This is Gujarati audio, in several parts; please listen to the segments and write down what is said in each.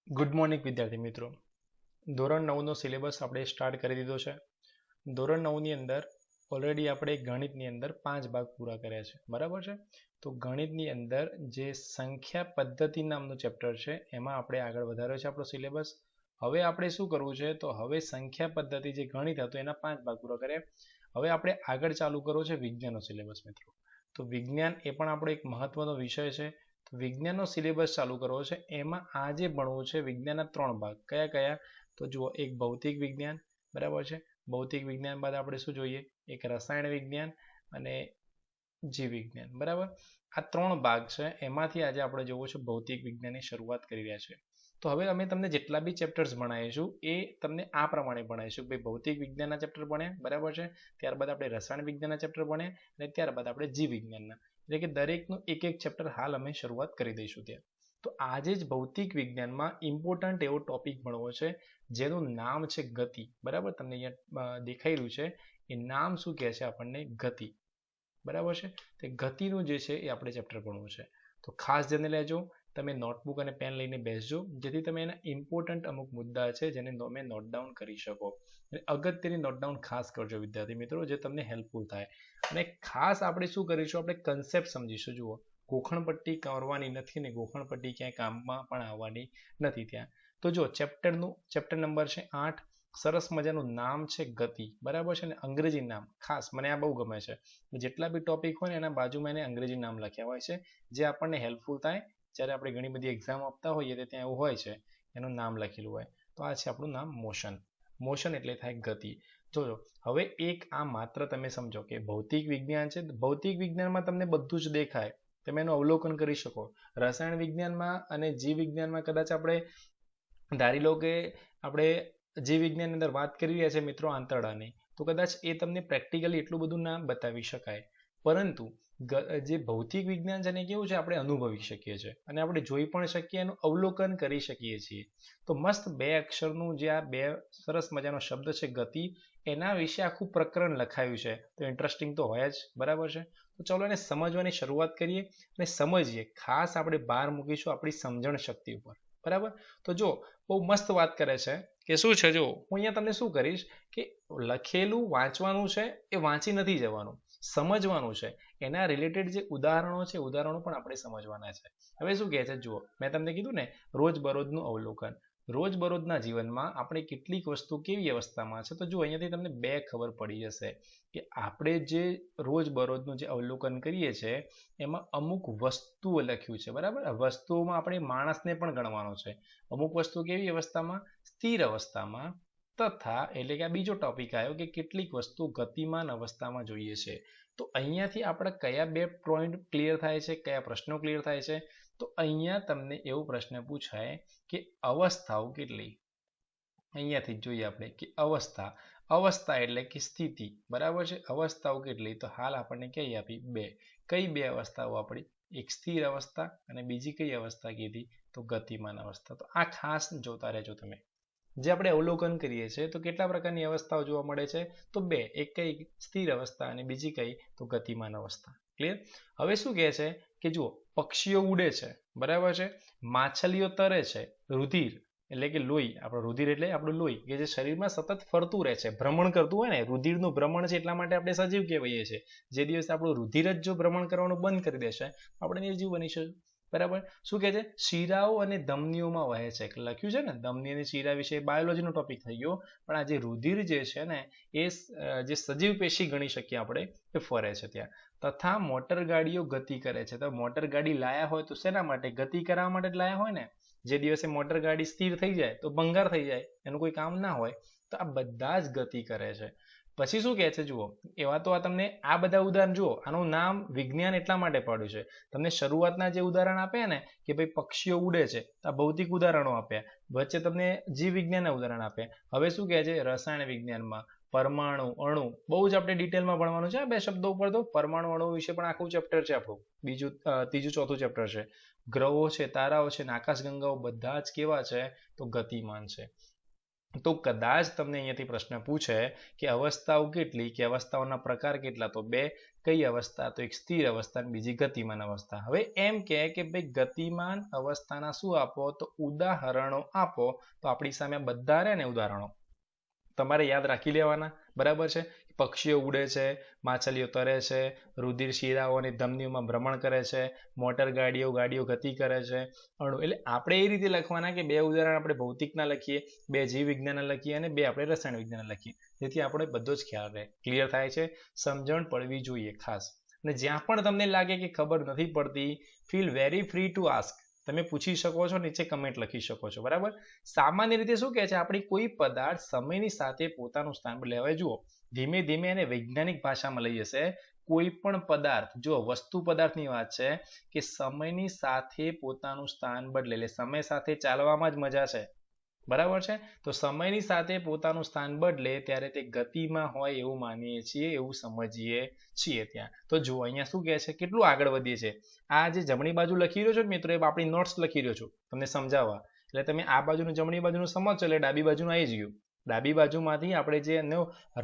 ગુડ મોર્નિંગ વિદ્યાર્થી મિત્રો. ધોરણ 9નો સિલેબસ આપણે સ્ટાર્ટ કરી દીધો છે. ધોરણ 9ની અંદર ઓલરેડી આપણે ગણિતની અંદર 5 ભાગ પૂરા કર્યા છે, બરાબર છે. તો ગણિતની અંદર જે સંખ્યા પદ્ધતિ નામનું ચેપ્ટર છે એમાં આપણે આગળ વધાર્યો છે આપણો સિલેબસ. હવે આપણે શું કરવું છે, તો હવે સંખ્યા પદ્ધતિ જે ગણિત હતું એના 5 ભાગ પૂરા કર્યા. હવે આપણે આગળ ચાલુ કરવો છે વિજ્ઞાનનો સિલેબસ મિત્રો. તો વિજ્ઞાન એ પણ આપણો એક મહત્વનો વિષય છે. વિજ્ઞાનનો સિલેબસ ચાલુ કરવો છે. એમાં આજે ભણવું છે વિજ્ઞાનના 3 ભાગ. કયા કયા? તો જુઓ, એક ભૌતિક વિજ્ઞાન, બરાબર છે. ભૌતિક વિજ્ઞાન બાદ આપણે શું જોઈએ? એક રસાયણ વિજ્ઞાન અને જીવ વિજ્ઞાન, બરાબર. આ 3 ભાગ છે. એમાંથી આજે આપણે જોવું છે ભૌતિક વિજ્ઞાનની શરૂઆત કરી રહ્યા છે. તો હવે અમે તમને જેટલા બી ચેપ્ટર્સ ભણાવીશું એ તમને આ પ્રમાણે ભણાવીશું. ભાઈ ભૌતિક વિજ્ઞાનના ચેપ્ટર ભણ્યા, બરાબર છે. ત્યારબાદ આપણે રસાયણ વિજ્ઞાનના ચેપ્ટર ભણ્યા અને ત્યારબાદ આપણે જીવ વિજ્ઞાનના, એટલે કે દરેકનું એક એક ચેપ્ટર હાલ અમે શરૂઆત કરી દઈશું ત્યાં. તો આજે જ ભૌતિક વિજ્ઞાનમાં ઇમ્પોર્ટન્ટ એવો ટોપિક ભણવો છે જેનું નામ છે ગતિ, બરાબર. તમને અહીંયા દેખાઈ રહ્યું છે એ નામ શું કહે છે આપણને? ગતિ, બરાબર છે. તે ગતિનું જે છે એ આપણે ચેપ્ટર ભણવું છે. તો ખાસ ધ્યાન લેજો, તમે નોટબુક અને પેન લઈને બેસજો, જેથી તમે એના ઇમ્પોર્ટન્ટ અમુક મુદ્દા છે જેને તમે નોટ ડાઉન કરી શકો. અગત્યની નોટ ડાઉન ખાસ કરજો વિદ્યાર્થી મિત્રો, જે તમને હેલ્પફુલ થાય. અને ખાસ આપણે શું કરીશું? આપણે કન્સેપ્ટ સમજીશું. જુઓ, ગોખણપટ્ટી કરવાની નથી ને ગોખણપટ્ટી ક્યાંય કામમાં પણ આવવાની નથી ત્યાં. તો જો ચેપ્ટર નંબર છે 8. સરસ મજાનું નામ છે ગતિ, બરાબર છે. ને અંગ્રેજી નામ ખાસ મને આ બહુ ગમે છે. જેટલા બી ટોપિક હોય ને એના બાજુમાં એને અંગ્રેજી નામ લખ્યા હોય છે, જે આપણને હેલ્પફુલ થાય જ્યારે આપણે ઘણી બધી એક્ઝામ આપતા હોઈએ તો ત્યાં એવું હોય છે, એનું નામ લખેલું હોય. તો આ છે આપણું નામ મોશન. મોશન એટલે થાય ગતિ. જોજો, હવે એક આ માત્ર તમે સમજો કે ભૌતિક વિજ્ઞાન છે. ભૌતિક વિજ્ઞાનમાં તમને બધું જ દેખાય, તમે એનું અવલોકન કરી શકો. રસાયણ વિજ્ઞાનમાં અને જીવ વિજ્ઞાનમાં કદાચ આપણે ધારી લો કે આપણે જીવ વિજ્ઞાનની અંદર વાત કરી રહ્યા છે મિત્રો આંતરડાની, તો કદાચ એ તમને પ્રેક્ટિકલી એટલું બધું ના બતાવી શકાય. પરંતુ જે ભૌતિક વિજ્ઞાન છે ને કેવું છે, આપણે અનુભવી શકીએ છીએ અને આપણે જોઈ પણ શકીએ, એનું અવલોકન કરી શકીએ છીએ. તો મસ્ત 2 અક્ષરનું જે આ 2 સરસ મજાનો શબ્દ છે ગતિ, એના વિશે આખું પ્રકરણ લખાયું છે. તો ઇન્ટરેસ્ટિંગ તો હોય જ, બરાબર છે. તો ચાલો એને સમજવાની શરૂઆત કરીએ અને સમજીએ. ખાસ આપણે ભાર મૂકીશું આપણી સમજણ શક્તિ ઉપર, બરાબર. તો જો, બહુ મસ્ત વાત કરે છે કે શું છે, જો હું અહીંયા તમને શું કરીશ કે લખેલું વાંચવાનું છે, એ વાંચી નથી જવાનું, સમજવાનું છે. એના રિલેટેડ જે ઉદાહરણો છે, ઉદાહરણો પણ આપણે સમજવાના છે. હવે શું કહે છે, જુઓ, મેં તમને કીધું ને રોજબરોજનું અવલોકન. રોજબરોજના જીવનમાં આપણે કેટલીક વસ્તુ કેવી અવસ્થામાં છે, તો જો અહીંયાથી તમને 2 ખબર પડી જશે કે આપણે જે રોજબરોજનું જે અવલોકન કરીએ છીએ એમાં અમુક વસ્તુઓ લખ્યું છે, બરાબર. વસ્તુઓમાં આપણે માણસને પણ ગણવાનો છે. અમુક વસ્તુ કેવી અવસ્થામાં? સ્થિર અવસ્થામાં. તથા એટલે કે આ બીજો ટોપિક આવ્યો કે કેટલીક વસ્તુ ગતિમાન અવસ્થામાં જોઈએ છે. તો અહીંયાથી આપણે કયા 2 પોઈન્ટ ક્લિયર થાય છે, કયા પ્રશ્નો ક્લિયર થાય છે? તો અહીંયા તમને એવો પ્રશ્ન પૂછાય કે અવસ્થાઓ કેટલી? અહીંયાથી જોઈએ આપણે કે અવસ્થા એટલે કે સ્થિતિ, બરાબર છે. અવસ્થાઓ કેટલી? તો હાલ આપણને કઈ આપી? 2. કઈ 2 અવસ્થાઓ આપણી? એક સ્થિર અવસ્થા અને બીજી કઈ અવસ્થા કીધી? તો ગતિમાન અવસ્થા. તો આ ખાસ જોતા રહેજો તમે. જે આપણે અવલોકન કરીએ છીએ તો કેટલા પ્રકારની અવસ્થાઓ જોવા મળે છે? તો 2. એક કઈ? સ્થિર અવસ્થા અને બીજી કઈ? તો ગતિમાન અવસ્થા. ક્લિયર? હવે શું કહે છે કે જુઓ, પક્ષીઓ ઉડે છે, બરાબર છે. માછલીઓ તરે છે. રુધિર એટલે કે લોહી, આપણું રુધિર એટલે આપણું લોહી કે જે શરીરમાં સતત ફરતું રહે છે, ભ્રમણ કરતું હોય ને, રુધિરનું ભ્રમણ છે, એટલા માટે આપણે સજીવ કહેવાઈએ છીએ. જે દિવસે આપણું રુધિર જ જો ભ્રમણ કરવાનું બંધ કરી દેશે આપણે નિર્જીવ બનીશું, બરાબર. શું કહે છે? શિરાઓ અને ધમનીઓમાં વહે છે. લખ્યું છે ને ધમની અને શિરા વિશે, બાયોલોજીનો ટોપિક થઈ ગયો. પણ આ જે રુધિર જે છે ને એ જે સજીવ પેશી ગણી શકીએ આપણે, એ ફરે છે ત્યાં. તથા મોટર ગાડીઓ ગતિ કરે છે. તો મોટર ગાડી લાયા હોય તો શેના માટે? ગતિ કરવા માટે જ લાયા હોય ને. જે દિવસે મોટર ગાડી સ્થિર થઈ જાય તો ભંગાર થઈ જાય, એનું કોઈ કામ ના હોય. તો આ બધા જ ગતિ કરે છે. પછી શું કહે છે, જુઓ, એવા તો આ તમને આ બધા ઉદાહરણ જુઓ, આનું નામ વિજ્ઞાન એટલા માટે પાડ્યું છે. તમને શરૂઆતના જે ઉદાહરણ આપ્યા ને કે ભાઈ પક્ષીઓ ઉડે છે, આ ભૌતિક ઉદાહરણો આપ્યા. વચ્ચે તમને જીવ વિજ્ઞાનના ઉદાહરણ આપ્યા. હવે શું કહે છે? રસાયણ વિજ્ઞાનમાં પરમાણુ, અણુ, બહુ જ આપણે ડિટેલમાં ભણવાનું છે. આ 2 શબ્દો ઉપર તો પરમાણુ, અણુ વિશે પણ આખું ચેપ્ટર છે આપણું. બીજું, ત્રીજું, ચોથું ચેપ્ટર છે. ગ્રહો છે, તારાઓ છે, આકાશગંગાઓ બધા જ કેવા છે? તો ગતિમાન છે. તો કદાચ તમને અહીંયાથી પ્રશ્ન પૂછે કે અવસ્થાઓ કેટલી, કે અવસ્થાઓના પ્રકાર કેટલા, તો 2. કઈ અવસ્થા? તો એક સ્થિર અવસ્થા અને બીજી ગતિમાન અવસ્થા. હવે એમ કે ભાઈ ગતિમાન અવસ્થાના શું આપો, તો ઉદાહરણો આપો. તો આપણી સામે બધા રહે ને ઉદાહરણો તમારે યાદ રાખી લેવાના, બરાબર છે. પક્ષીઓ ઉડે છે, માછલીઓ તરે છે, રુધિર શિરાઓ અને ધમનીઓમાં ભ્રમણ કરે છે, મોટર ગાડીઓ ગતિ કરે છે, અણુ. એટલે આપણે એ રીતે લખવાના કે 2 ઉદાહરણ આપણે ભૌતિકના લખીએ, 2 જીવ વિજ્ઞાનના લખીએ અને 2 આપણે રસાયણ વિજ્ઞાનના લખીએ, જેથી આપણે બધો જ ખ્યાલ રહે, ક્લિયર થાય છે. સમજણ પડવી જોઈએ ખાસ. અને જ્યાં પણ તમને લાગે કે ખબર નથી પડતી, feel very free to ask. તમે પૂછી શકો છો, નીચે કમેન્ટ લખી શકો છો, બરાબર. સામાન્ય રીતે શું કહે છે, આપણી કોઈ પદાર્થ સમયની સાથે પોતાનું સ્થાન બદલે. હવે જુઓ, ધીમે ધીમે એને વૈજ્ઞાનિક ભાષામાં લઈ જશે. કોઈ પણ પદાર્થ, જો વસ્તુ પદાર્થની વાત છે, કે સમયની સાથે પોતાનું સ્થાન બદલે. એટલે સમય સાથે ચાલવામાં જ મજા છે, બરાબર છે. તો સમયની સાથે પોતાનું સ્થાન બદલે ત્યારે તે ગતિમાં હોય એવું માનીએ છીએ, એવું સમજીએ છીએ ત્યાં. તો જુઓ અહીંયા શું કહે છે, કેટલું આગળ વધીએ છે. આ જે જમણી બાજુ લખી રહ્યો છો મિત્રો, એ આપણી નોટ્સ લખી રહ્યો છું તમને સમજાવવા. એટલે તમે આ બાજુનું જમણી બાજુનું સમજશો એટલે ડાબી બાજુનું આવી ગયું. ડાબી બાજુમાંથી આપણે જે એનો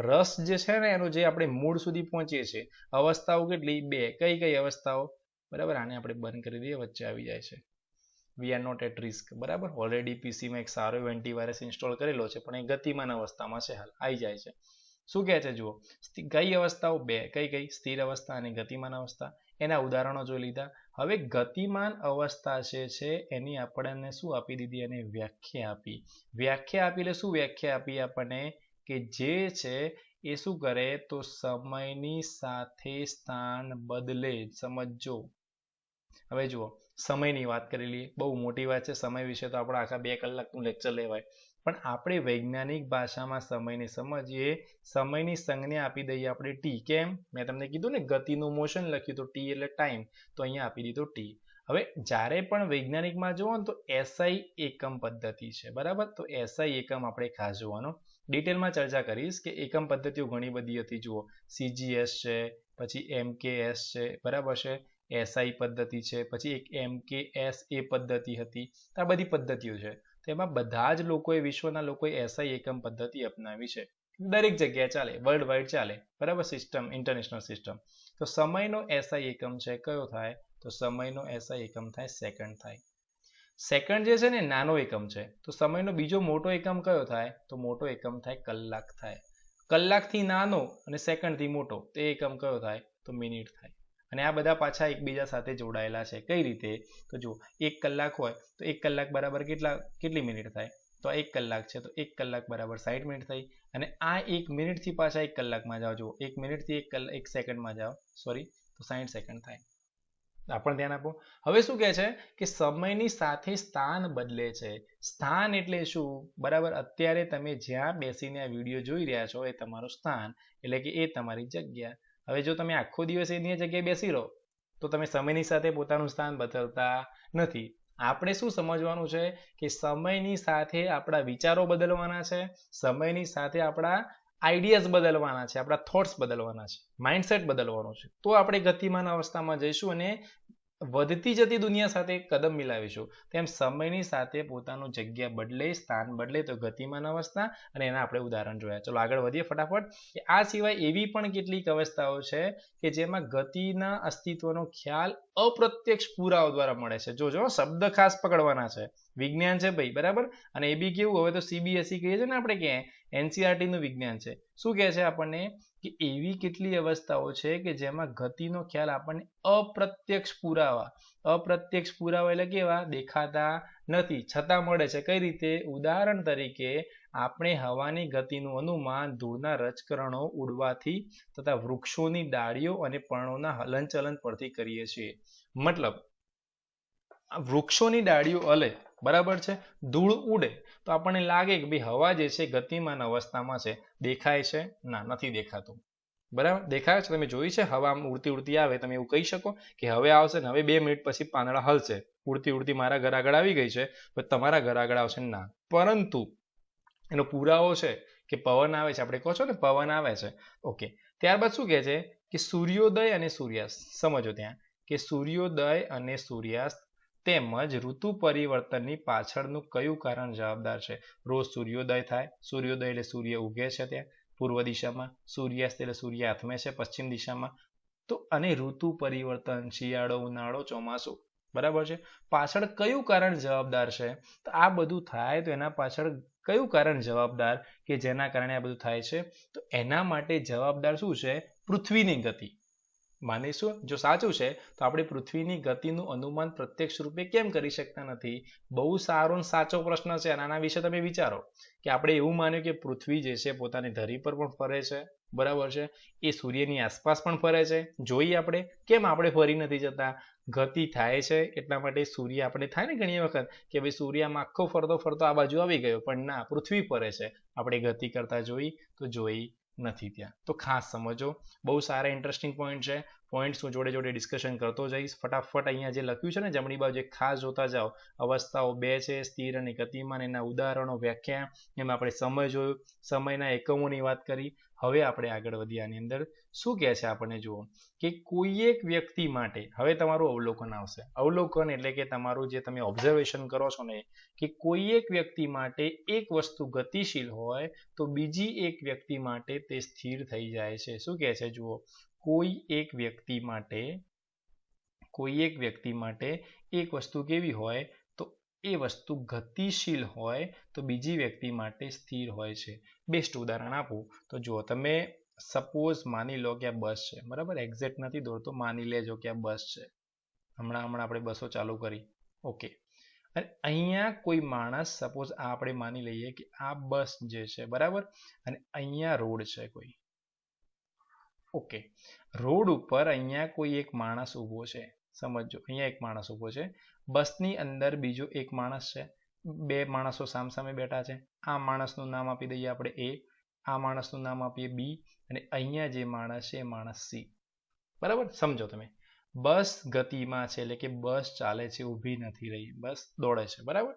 રસ જે છે ને, એનું જે આપણે મૂળ સુધી પહોંચીએ છીએ. અવસ્થાઓ કેટલી? 2. કઈ અવસ્થાઓ? બરાબર. આને આપણે બંધ કરી દઈએ, વચ્ચે આવી જાય છે. We are not at risk, બરાબર. ઓલરેડી પીસીમાં એક સારો એવો એન્ટીવાયરસ ઇન્સ્ટોલ કરેલો છે, પણ એ ગતિમાન અવસ્થામાં છે, હાલ આવી જાય છે. શું કહે છે જુઓ, કઈ અવસ્થાઓ? 2. કઈ? સ્થિર અવસ્થા અને ગતિમાન અવસ્થા. એના ઉદાહરણો જોઈ લીધા. હવે ગતિમાન અવસ્થા છે એની આપણને શું આપી દીધી, એને વ્યાખ્યા આપી. વ્યાખ્યા આપી એટલે શું વ્યાખ્યા આપી આપણને, કે જે છે એ શું કરે, તો સમયની સાથે સ્થાન બદલે. સમજો. હવે જુઓ, સમયની વાત કરી લઈએ, બહુ મોટી વાત છે. સમય વિશે તો આપણે આખા 2 કલાકનું લેક્ચર લેવાય, પણ આપણે વૈજ્ઞાનિક ભાષામાં સમયને સમજીએ. સમયની સંજ્ઞા આપી દઈએ આપણે ટી. કેમ? મેં તમને કીધું ને, ગતિનું મોશન લખ્યું તો ટી એટલે ટાઈમ, તો અહીંયા આપી દીધો ટી. હવે જ્યારે પણ વૈજ્ઞાનિકમાં જુઓ ને, તો એસઆઈ એકમ પદ્ધતિ છે, બરાબર. તો એસઆઈ એકમ આપણે ખાસ જોવાનો. ડિટેલમાં ચર્ચા કરીશ કે એકમ પદ્ધતિઓ ઘણી બધી હતી. જુઓ, સીજીએસ છે, પછી એમકેએસ છે, બરાબર છે. એસઆઈ પદ્ધતિ છે, પછી એક એમકેએસ એ પદ્ધતિ હતી. આ બધી પદ્ધતિઓ છે. તેમાં બધા જ લોકોએ, વિશ્વના લોકોએ એસઆઈ એકમ પદ્ધતિ અપનાવી છે. દરેક જગ્યાએ ચાલે, વર્લ્ડ વાઇડ ચાલે, બરાબર. System, international system. તો સમયનો એસઆઈ એકમ છે, કયો થાય? તો સમયનો એસઆઈ એકમ થાય સેકન્ડ થાય. સેકન્ડ જે છે ને નાનો એકમ છે. તો સમયનો બીજો મોટો એકમ કયો થાય? તો મોટો એકમ થાય કલાક થાય. કલાકથી નાનો અને સેકન્ડથી મોટો તે એકમ કયો થાય? તો મિનિટ થાય. અને આ બધા પાછા એકબીજા સાથે જોડાયેલા છે. કઈ રીતે? તો જુઓ, 1 કલાક હોય તો 1 કલાક બરાબર કેટલી મિનિટ થાય? તો 1 કલાક છે, તો 1 કલાક બરાબર 60 મિનિટ થઈ. અને આ 1 મિનિટથી પાછા 1 કલાકમાં જાઓ. જુઓ, 1 મિનિટથી 1 સેકન્ડમાં જાઓ, સોરી, તો 60 સેકન્ડ થાય. આપણે ધ્યાન આપો. હવે શું કહે છે કે સમયની સાથે સ્થાન બદલે છે. સ્થાન એટલે શું? બરાબર. અત્યારે તમે જ્યાં બેસીને આ વિડીયો જોઈ રહ્યા છો, એ તમારું સ્થાન, એટલે કે એ તમારી જગ્યા. હવે જો તમે આખો દિવસ એની જગ્યાએ બેસી રહો તો તમે સમયની સાથે પોતાનું સ્થાન બદલતા નથી. આપણે શું સમજવાનું છે કે સમયની સાથે આપણા વિચારો બદલવાના છે, સમયની સાથે આપણા આઈડિયાઝ બદલવાના છે, આપણા થોટ્સ બદલવાના છે, માઇન્ડસેટ બદલવાનો છે. તો આપણે ગતિમાન અવસ્થામાં જઈશું અને વધતી જતી દુનિયા સાથે કદમ મિલાવીશું. તેમ સમયની સાથે પોતાનું જગ્યા બદલે, સ્થાન બદલે તો ગતિમાન અવસ્થા. અને એના આપણે ઉદાહરણ જોયા. ચલો આગળ વધીએ ફટાફટ. આ સિવાય એવી પણ કેટલીક અવસ્થાઓ છે કે જેમાં ગતિના અસ્તિત્વનો ખ્યાલ અપ્રત્યક્ષ પુરાવા દ્વારા મળે છે. જોજો, શબ્દ ખાસ પકડવાના છે. વિજ્ઞાન છે ભાઈ, બરાબર. અને એ બી કેવું, હવે તો સીબીએસઈ કહીએ છીએ ને આપણે, કે એનસીઆરટી નું વિજ્ઞાન છે. શું કહે છે આપણને કે એવી કેટલી અવસ્થાઓ છે કે જેમાં ગતિનો ખ્યાલ આપણને અપ્રત્યક્ષ પુરાવા એટલે કેવા? દેખાતા નથી છતાં મળે છે. કઈ રીતે? ઉદાહરણ તરીકે આપણે હવાની ગતિનું અનુમાન ધૂળના રજકણો ઉડવાથી તથા વૃક્ષોની ડાળીઓ અને પર્ણોના હલનચલન પરથી કરીએ છીએ. મતલબ વૃક્ષોની ડાળીઓ હલે, બરાબર છે, ધૂળ ઉડે તો આપણને લાગે કે ભાઈ હવા જે છે ગતિમાન અવસ્થામાં છે. દેખાય છે? ના, નથી દેખાતું. બરાબર, દેખાય છે? તમે જોઈ છે હવા ઉડતી ઉડતી આવે, તમે એવું કહી શકો કે હવે આવશે ને હવે 2 મિનિટ પછી પાંદડા હલશે, ઉડતી ઉડતી મારા ઘર આગળ આવી ગઈ છે, તો તમારા ઘર આગળ આવશે? ના. પરંતુ એનો પુરાવો છે કે પવન આવે છે. આપણે કહો છો ને પવન આવે છે, ઓકે. ત્યારબાદ શું કહે છે કે સૂર્યોદય અને સૂર્યાસ્ત. સમજો ત્યાં કે સૂર્યોદય અને સૂર્યાસ્ત તેમજ ઋતુ પરિવર્તનની પાછળનું કયું કારણ જવાબદાર છે? રોજ સૂર્યોદય થાય, સૂર્યોદય એટલે સૂર્ય ઉગે છે ત્યાં પૂર્વ દિશામાં, સૂર્યાસ્ત એટલે સૂર્ય આથમે છે પશ્ચિમ દિશામાં. તો અને ઋતુ પરિવર્તન, શિયાળો, ઉનાળો, ચોમાસું, બરાબર છે. પાછળ કયું કારણ જવાબદાર છે? તો આ બધું થાય તો એના પાછળ કયું કારણ જવાબદાર કે જેના કારણે આ બધું થાય છે? તો એના માટે જવાબદાર શું છે? પૃથ્વીની ગતિ. માનીશું જો સાચું છે તો આપણે પૃથ્વીની ગતિનું અનુમાન પ્રત્યક્ષ રૂપે કેમ કરી શકતા નથી? બહુ સારો અને સાચો પ્રશ્ન છે. આના વિશે તમે વિચારો કે આપણે એવું માન્યું કે પૃથ્વી જે છે પોતાની ધરી પર પણ ફરે છે, બરાબર છે, એ સૂર્યની આસપાસ પણ ફરે છે. જોઈએ આપણે કેમ આપણે ફરી નથી જતા? ગતિ થાય છે એટલા માટે સૂર્ય આપણે થાય ને ઘણી વખત કે ભાઈ સૂર્યમાં આખો ફરતો ફરતો આ બાજુ આવી ગયો, પણ ના, પૃથ્વી ફરે છે. આપણે ગતિ કરતા જોઈ તો જોઈ નથી ત્યાં. તો ખાસ સમજો, બહુ સારા ઇન્ટરેસ્ટિંગ પોઈન્ટ છે. પોઈન્ટ્સ હું જોડે જોડે ડિસ્કશન કરતો જઈશ. ફટાફટ અહીંયા જે લખ્યું છે ને જમણી બાજુ ખાસ જોતા જાઓ. અવસ્થાઓ 2 છે, સ્થિર અને ગતિમાન, એના ઉદાહરણો, વ્યાખ્યા, એમાં આપણે સમય જોયું, સમયના એકમોની વાત કરી. હવે આપણે આગળ વધીએ. આની અંદર શું કહે છે આપણને જુઓ કે કોઈ એક વ્યક્તિ માટે, હવે તમારું અવલોકન આવશે. અવલોકન એટલે કે તમારું જે તમે ઓબ્ઝર્વેશન કરો છો ને, કે કોઈ એક વ્યક્તિ માટે એક વસ્તુ ગતિશીલ હોય તો બીજી એક વ્યક્તિ માટે તે સ્થિર થઈ જાય છે. શું કહે છે જુઓ, કોઈ એક વ્યક્તિ માટે એક વસ્તુ કેવી હોય તો એ વસ્તુ ગતિશીલ હોય તો બીજી વ્યક્તિ માટે સ્થિર હોય છે. બેસ્ટ ઉદાહરણ આપું તો જુઓ, તમે સપોઝ માની લો કે આ બસ છે, બરાબર, એક્ઝેક્ટ નથી દોરતો, માની લેજો કે આ બસ છે. હમણાં આપણે બસો ચાલુ કરી, ઓકે. અને અહીંયા કોઈ માણસ, સપોઝ આ આપણે માની લઈએ કે આ બસ જે છે, બરાબર, અને અહીંયા રોડ છે કોઈ, ઓકે. રોડ ઉપર અહીંયા કોઈ એક માણસ ઊભો છે, સમજો, અહીંયા એક માણસ ઊભો છે. બસની અંદર બીજો એક માણસ છે. 2 માણસો સામસામે બેઠા છે. આ માણસનું નામ આપી દઈએ આપણે A, આ માણસનું નામ આપીએ B, અને અહીંયા જે માણસ છે એ માણસ C, બરાબર. સમજો તમે, બસ ગતિમાં છે એટલે કે બસ ચાલે છે, ઊભી નથી રહી, બસ દોડે છે, બરાબર.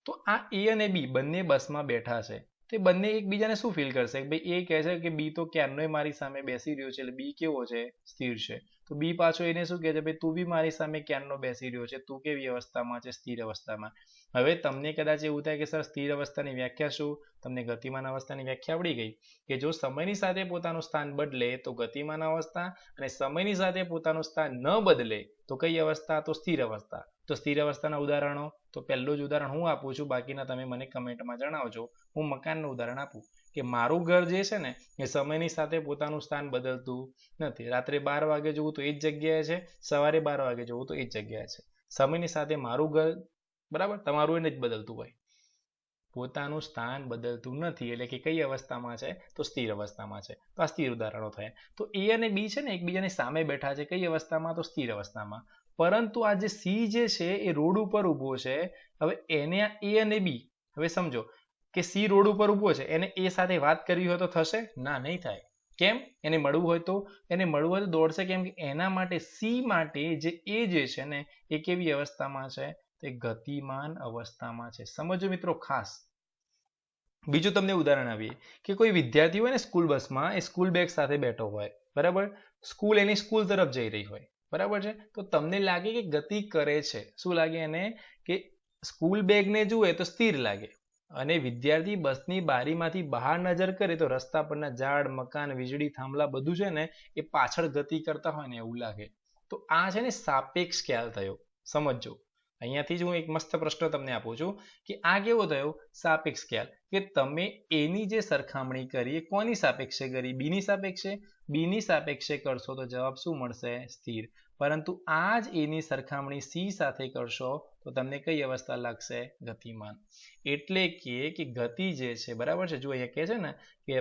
તો આ A અને B બંને બસમાં બેઠા છે. તે બંને એકબીજાને શું ફીલ કરશે? ભાઈ એ કહે છે કે બી તો ક્યારનોય મારી સામે બેસી રહ્યો છે, એટલે બી કેવો છે? સ્થિર છે. તો બી પાછો એને શું કહે છે? ભાઈ તું બી મારી સામે ક્યારનો બેસી રહ્યો છે, તું કેવી અવસ્થામાં છે? સ્થિર અવસ્થામાં. હવે તમને કદાચ એવું થાય કે સર સ્થિર અવસ્થાની વ્યાખ્યા શું? તમને ગતિમાન અવસ્થાની વ્યાખ્યા આવડી ગઈ કે જો સમયની સાથે પોતાનું સ્થાન બદલે તો ગતિમાન અવસ્થા, અને સમયની સાથે પોતાનું સ્થાન ન બદલે તો કઈ અવસ્થા? તો સ્થિર અવસ્થા. તો સ્થિર અવસ્થાના ઉદાહરણો, તો પહેલું જ ઉદાહરણ હું આપું છું, બાકીના તમે મને કમેન્ટમાં જણાવજો. હું મકાનનું ઉદાહરણ આપું કે મારું ઘર જે છે ને એ સમયની સાથે પોતાનું સ્થાન બદલતું નથી. રાત્રે 12 વાગે જોવું તો એ જ જગ્યાએ છે, સવારે 12 વાગે જોવું તો એ જ જગ્યાએ છે. સમયની સાથે મારું ઘર, બરાબર, તમારું એને જ બદલતું હોય, પોતાનું સ્થાન બદલતું નથી. એટલે કે કઈ અવસ્થામાં છે? તો સ્થિર અવસ્થામાં છે. તો આ સ્થિર ઉદાહરણો થયા. તો A અને B છે ને એકબીજાની સામે બેઠા છે, કઈ અવસ્થામાં? તો સ્થિર અવસ્થામાં. પરંતુ આ જે C જે છે એ રોડ ઉપર ઊભો છે. હવે એને આ A અને B, હવે સમજો કે C રોડ ઉપર ઊભો છે, એને A સાથે વાત કરવી હોય તો થશે? ના, નહીં થાય. કેમ? એને મળવું હોય તો દોડશે. કેમ કે એના માટે C માટે જે A જે છે ને એ કેવી અવસ્થામાં છે? તે ગતિમાન અવસ્થામાં છે. સમજો મિત્રો ખાસ. બીજું તમને ઉદાહરણ આપીએ કે કોઈ વિદ્યાર્થી હોય ને સ્કૂલ બસમાં, એ સ્કૂલ બેગ સાથે બેઠો હોય, બરાબર, એની સ્કૂલ તરફ જઈ રહી હોય, બરાબર છે. તો તમને લાગે કે ગતિ કરે છે. શું લાગે એને? કે સ્કૂલ બેગને જુએ તો સ્થિર લાગે, અને વિદ્યાર્થી બસની બારીમાંથી બહાર નજર કરે તો રસ્તા પરના ઝાડ, મકાન, વીજળી થાંભલા બધું છે ને એ પાછળ ગતિ કરતા હોય ને એવું લાગે. તો આ છે ને સાપેક્ષ ખ્યાલ થયો. સમજો, અહીંયાથી જ હું એક મસ્ત પ્રશ્ન તમને આપું છું કે આ કેવો થયો? સાપેક્ષ ખ્યાલ. કે તમે એની જે સરખામણી કરી એ કોની સાપેક્ષે કરી? બીની સાપેક્ષે. બીની સાપેક્ષે કરશો તો જવાબ શું મળશે? સ્થિર. પરંતુ આ જ એની સરખામણી C સાથે કરશો તો તમને કઈ અવસ્થા લાગશે? ગતિમાન. એટલે કે ગતિ જે છે, બરાબર છે, જો અહીંયા કહે છે ને કે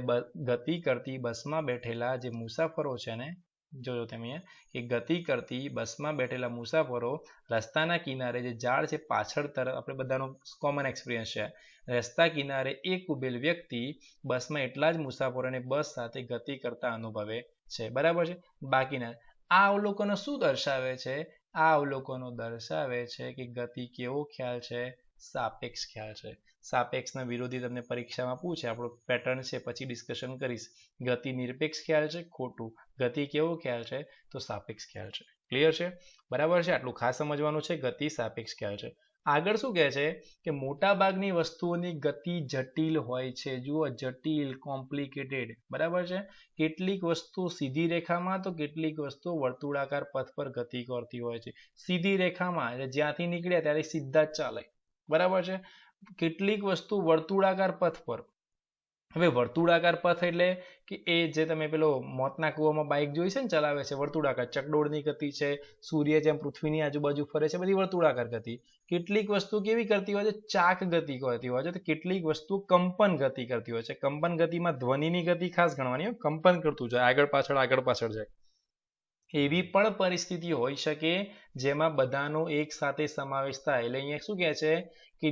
ગતિ કરતી બસમાં બેઠેલા જે મુસાફરો છે ને, જોજો તમે કે ગતિ કરતી બસમાં બેઠેલા મુસાફરો રસ્તાના કિનારે જે ઝાડ છે પાછળ તરફ, આપણે બધાનો કોમન એક્સપિરિયન્સ છે, રસ્તા કિનારે એક ઉભેલ વ્યક્તિ બસમાં એટલા જ મુસાફરોને બસ સાથે ગતિ કરતા અનુભવે છે, બરાબર છે. બાકીના આ અવલોકનો શું દર્શાવે છે? આ અવલોકનો દર્શાવે છે કે ગતિ કેવો ખ્યાલ છે? સાપેક્ષ ખ્યાલ છે. સાપેક્ષના વિરોધી તમને પરીક્ષામાં પૂછે, આપણો પેટર્ન છે, પછી ડિસ્કશન કરીશ. ગતિ નિરપેક્ષ ખ્યાલ છે, ખોટું. ગતિ કેવો ખ્યાલ છે? તો સાપેક્ષ ખ્યાલ છે. ક્લિયર છે? બરાબર છે? આટલું ખાસ સમજવાનું છે. ગતિ સાપેક્ષ ખ્યાલ છે. આગળ શું કહે છે કે મોટા ભાગની વસ્તુઓની ગતિ જટિલ હોય છે. જુઓ, જટિલ, કોમ્પ્લિકેટેડ. બરાબર છે? કેટલીક વસ્તુ સીધી રેખામાં તો કેટલીક વસ્તુ વર્તુળાકાર પથ પર ગતિ કરતી હોય છે. સીધી રેખામાં જ્યાંથી નીકળ્યા ત્યારે સીધા જ ચાલે. બરાબર છે? કેટલીક વસ્તુ વર્તુળાકાર પથ પર. હવે વર્તુળાકાર પથ એટલે કે એ જે તમે પેલો મોતના કૂવામાં બાઇક જોઈ છે ને, ચલાવે છે, વર્તુળાકાર ચકડોળની ગતિ છે. સૂર્ય જેમ પૃથ્વીની આજુબાજુ ફરે છે, બધી વર્તુળાકાર ગતિ. કેટલીક વસ્તુ કેવી કરતી હોય છે? ચાક ગતિ કરતી હોય છે. તો કેટલીક વસ્તુ કંપન ગતિ કરતી હોય છે. કંપન ગતિમાં ધ્વનિની ગતિ ખાસ ગણવાની હોય. કંપન કરતું જાય, આગળ પાછળ જાય. એવી પણ પરિસ્થિતિ હોઈ શકે જેમાં બધાનો એક સાથે સમાવેશ થાય. એટલે અહીંયા શું કહે છે કે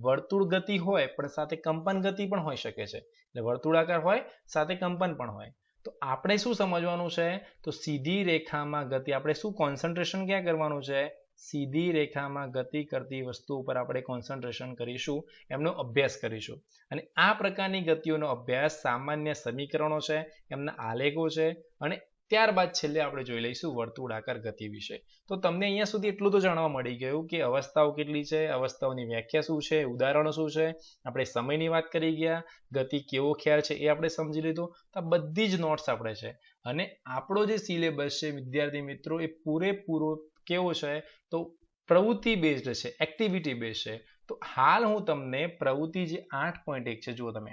વર્તુળ ગતિ હોય પણ સાથે કંપન ગતિ પણ હોઈ શકે છે. એટલે વર્તુળાકાર હોય સાથે કંપન પણ હોય. તો આપણે શું સમજવાનું છે? તો સીધી રેખામાં ગતિ, આપણે શું કોન્સન્ટ્રેશન ક્યાં કરવાનું છે? સીધી રેખામાં ગતિ કરતી વસ્તુ ઉપર આપણે કોન્સન્ટ્રેશન કરીશું, એમનો અભ્યાસ કરીશું. અને આ પ્રકારની ગતિઓનો અભ્યાસ સામાન્ય સમીકરણો છે, એમના આલેખો છે, અને ત્યારબાદ છેલ્લે આપણે જોઈ લઈશું વર્તુળાકાર ગતિ વિશે. તો તમને અહીંયા સુધી એટલું તો જાણવા મળી ગયું કે અવસ્થાઓ કેટલી છે, અવસ્થાઓની વ્યાખ્યા શું છે, ઉદાહરણો શું છે, આપણે સમયની વાત કરી ગયા, ગતિ કેવો ખ્યાલ છે એ આપણે સમજી લીધું. તો આ બધી જ નોટ્સ આપણે છે. અને આપણો જે સિલેબસ છે વિદ્યાર્થી મિત્રો, એ પૂરેપૂરો કેવો છે? તો પ્રવૃત્તિ બેઝડ છે, એક્ટિવિટી બેઝ છે. તો હાલ હું તમને પ્રવૃત્તિ જે 8.1 છે, જુઓ તમે,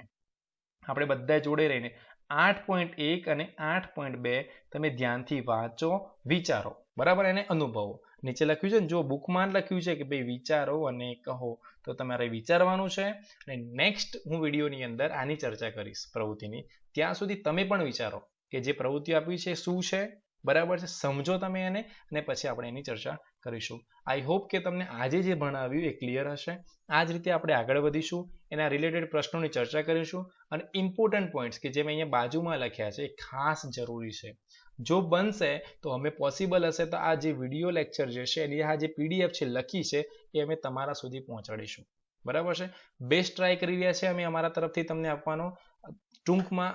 આપણે બધા જોડે રહીને 8.1 અને 8.2 તમે ધ્યાનથી વાંચો, વિચારો. બરાબર? એને અનુભવો. નીચે લખ્યું છે ને, જો બુકમાં લખ્યું છે કે ભાઈ વિચારો અને કહો, તો તમારે વિચારવાનું છે. અને નેક્સ્ટ હું વિડીયોની અંદર આની ચર્ચા કરીશ પ્રવૃત્તિની. ત્યાં સુધી તમે પણ વિચારો કે જે પ્રવૃત્તિ આપી છે શું છે. બરાબર છે? સમજો તમે એને, અને પછી આપણે એની ચર્ચા કરીશું. આઈ હોપ કે તમને આજે જે ભણાવ્યું એ ક્લિયર હશે. આ જ રીતે આપણે આગળ વધીશું, એના રિલેટેડ પ્રશ્નોની ચર્ચા કરીશું. અને ઇમ્પોર્ટન્ટ પોઈન્ટ્સ કે જે મેં અહીંયા બાજુમાં લખ્યા છે એ ખાસ જરૂરી છે. જો બનશે તો અમે પોસિબલ હશે તો આ જે વિડીયો લેક્ચર જે છે એની આ જે પીડીએફ છે લખી છે એ અમે તમારા સુધી પહોંચાડીશું. બરાબર છે? બેસ્ટ ટ્રાય કરી રહ્યા છે અમે અમારા તરફથી તમને આપવાનો. ટૂંકમાં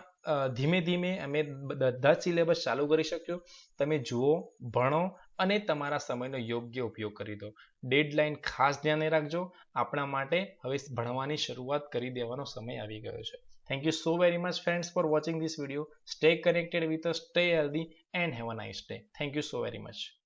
ધીમે ધીમે અમે બધા જ સિલેબસ ચાલુ કરી શક્યો. તમે જુઓ, ભણો અને તમારા સમયનો યોગ્ય ઉપયોગ કરી દો. ડેડલાઇન ખાસ ધ્યાને રાખજો. આપણા માટે હવે ભણવાની શરૂઆત કરી દેવાનો સમય આવી ગયો છે. Thank you so very much friends for watching this video. Stay connected with us, stay healthy and have a nice day. Thank you so very much.